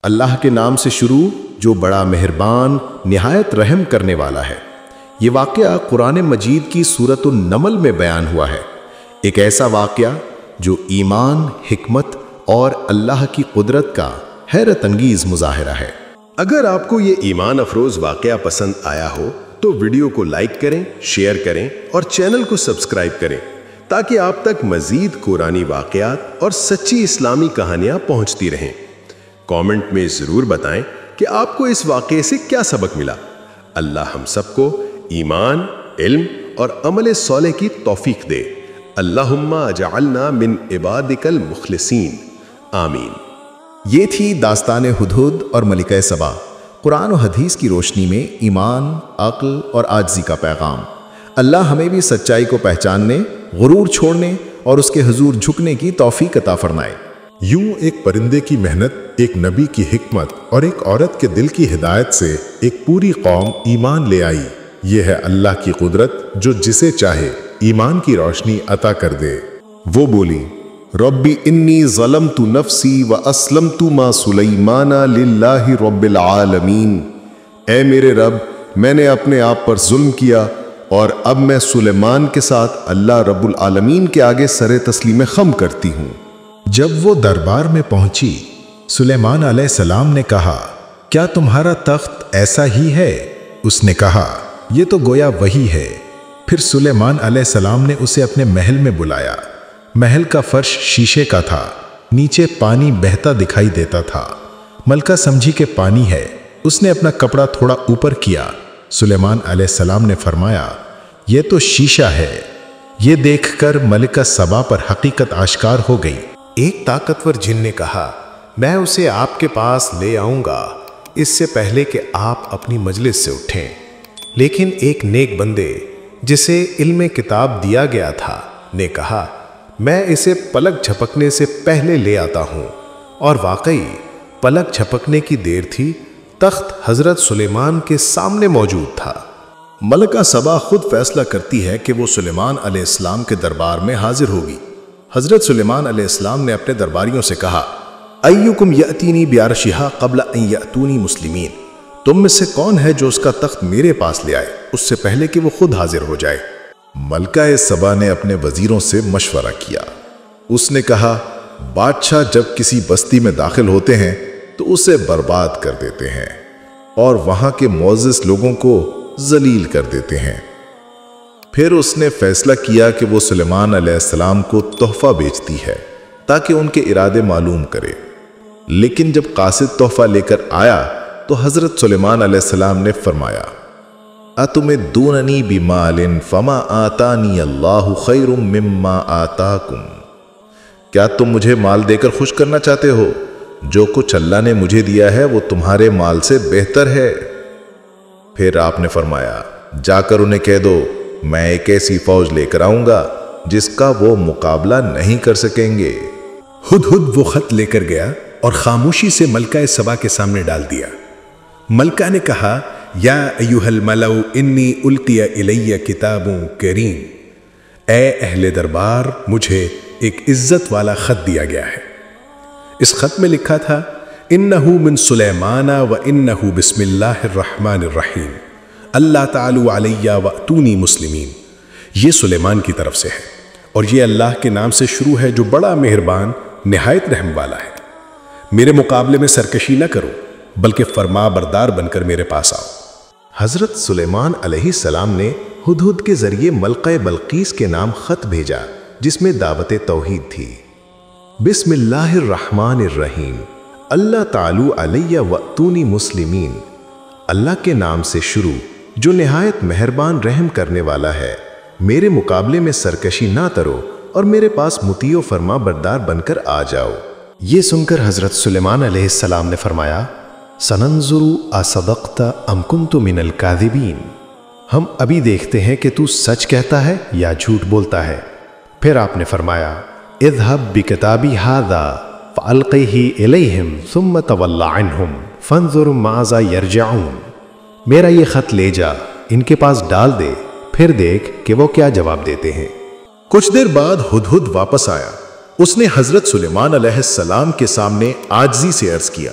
اللہ کے نام سے شروع جو بڑا مہربان نہایت رحم کرنے والا ہے۔ یہ واقعہ قرآن مجید کی سورۃ النمل میں بیان ہوا ہے، ایک ایسا واقعہ جو ایمان، حکمت اور اللہ کی قدرت کا حیرت انگیز مظاہرہ ہے۔ اگر آپ کو یہ ایمان افروز واقعہ پسند آیا ہو تو ویڈیو کو لائک کریں، شیئر کریں اور چینل کو سبسکرائب کریں تاکہ آپ تک مزید قرآنی واقعات اور سچی اسلامی کہانیاں پہنچتی رہیں۔ کامنٹ میں ضرور بتائیں کہ آپ کو اس واقعے سے کیا سبق ملا۔ اللہ ہم سب کو ایمان، علم اور عمل صالح کی توفیق دے۔ اللہم اجعلنا من عبادک المخلصین، آمین۔ یہ تھی داستان ہدہد اور ملکہ سبا، قرآن و حدیث کی روشنی میں ایمان، عقل اور عاجزی کا پیغام۔ اللہ ہمیں بھی سچائی کو پہچاننے، غرور چھوڑنے اور اس کے حضور جھکنے کی توفیق عطا فرمائے۔ یوں ایک پرندے کی محنت، ایک نبی کی حکمت اور ایک عورت کے دل کی ہدایت سے ایک پوری قوم ایمان لے آئی۔ یہ ہے اللہ کی قدرت جو جسے چاہے ایمان کی روشنی عطا کر دے۔ وہ بولی، ربی انی ظلمت نفسی واسلمت ما سلیمان للہ رب العالمین۔ اے میرے رب، میں نے اپنے آپ پر ظلم کیا اور اب میں سلیمان کے ساتھ اللہ رب العالمین کے آگے سر تسلیم خم کرتی ہوں۔ جب وہ دربار میں پہنچی، سلیمان علیہ السلام نے کہا، کیا تمہارا تخت ایسا ہی ہے؟ اس نے کہا، یہ تو گویا وہی ہے۔ پھر سلیمان علیہ السلام نے اسے اپنے محل میں بلایا۔ محل کا فرش شیشے کا تھا، نیچے پانی بہتا دکھائی دیتا تھا۔ ملکہ سمجھی کہ پانی ہے، اس نے اپنا کپڑا تھوڑا اوپر کیا۔ سلیمان علیہ السلام نے فرمایا، یہ تو شیشہ ہے۔ یہ دیکھ کر ملکہ سبا پر حقیقت آشکار ہو گئی۔ ایک طاقتور جن نے کہا، میں اسے آپ کے پاس لے آؤں گا اس سے پہلے کہ آپ اپنی مجلس سے اٹھیں۔ لیکن ایک نیک بندے جسے علم کتاب دیا گیا تھا نے کہا، میں اسے پلک جھپکنے سے پہلے لے آتا ہوں۔ اور واقعی پلک جھپکنے کی دیر تھی، تخت حضرت سلیمان کے سامنے موجود تھا۔ ملکہ سبا خود فیصلہ کرتی ہے کہ وہ سلیمان علیہ السلام کے دربار میں حاضر ہوگی۔ حضرت سلیمان علیہ السلام نے اپنے درباریوں سے کہا، ایکم یأتینی بعرشہا قبل ان یأتونی مسلمین۔ تم میں سے کون ہے جو اس کا تخت میرے پاس لے آئے اس سے پہلے کہ وہ خود حاضر ہو جائے؟ ملکہ سبا نے اپنے وزیروں سے مشورہ کیا۔ اس نے کہا، بادشاہ جب کسی بستی میں داخل ہوتے ہیں تو اسے برباد کر دیتے ہیں اور وہاں کے معزز لوگوں کو ذلیل کر دیتے ہیں۔ پھر اس نے فیصلہ کیا کہ وہ سلیمان علیہ السلام کو تحفہ بیچتی ہے تاکہ ان کے ارادے معلوم کرے۔ لیکن جب قاصد تحفہ لے کر آیا تو حضرت سلیمان علیہ السلام نے فرمایا، اتمدوننی بمال فما آتانی اللہ خیر مما آتاکم۔ کیا تم مجھے مال دے کر خوش کرنا چاہتے ہو؟ جو کچھ اللہ نے مجھے دیا ہے وہ تمہارے مال سے بہتر ہے۔ پھر آپ نے فرمایا، جا کر انہیں کہہ دو میں ایک ایسی فوج لے کر آؤں گا جس کا وہ مقابلہ نہیں کر سکیں گے۔ ہدہد وہ خط لے کر گیا اور خاموشی سے ملکہ سبا کے سامنے ڈال دیا۔ ملکہ نے کہا، یا ایھا الملأ انی القی الی کتاب کریم۔ اے اہل دربار، مجھے ایک عزت والا خط دیا گیا ہے۔ اس خط میں لکھا تھا، انہ من سلیمان و انہ بسم اللہ الرحمن الرحیم، اللہ تعالی علی واتونی مسلمین۔ یہ سلیمان کی طرف سے ہے اور یہ اللہ کے نام سے شروع ہے جو بڑا مہربان نہایت رحم والا ہے۔ میرے مقابلے میں سرکشی نہ کرو بلکہ فرما بردار بن کر میرے پاس آؤ۔ حضرت سلیمان علیہ السلام نے ہدہد کے ذریعے ملکہ بلقیس کے نام خط بھیجا جس میں دعوت توحید تھی۔ بسم اللہ الرحمن الرحیم، اللہ تعالی علی واتونی مسلمین۔ اللہ کے نام سے شروع جو نہایت مہربان رحم کرنے والا ہے، میرے مقابلے میں سرکشی نہ کرو اور میرے پاس مطیع و فرما بردار بن کر آ جاؤ۔ یہ سن کر حضرت سلیمان علیہ السلام نے فرمایا، سننظر اصدقت ام کنت من الکاذبین۔ ہم ابھی دیکھتے ہیں کہ تو سچ کہتا ہے یا جھوٹ بولتا ہے۔ پھر آپ نے فرمایا، اذهب بکتابی ھذا فالقیہ الیہم ثم تول عنہم فانظر ماذا یرجعون۔ میرا یہ خط لے جا، ان کے پاس ڈال دے، پھر دیکھ کہ وہ کیا جواب دیتے ہیں۔ کچھ دیر بعد ہدہد واپس آیا۔ اس نے حضرت سلیمان علیہ السلام کے سامنے عاجزی سے عرض کیا،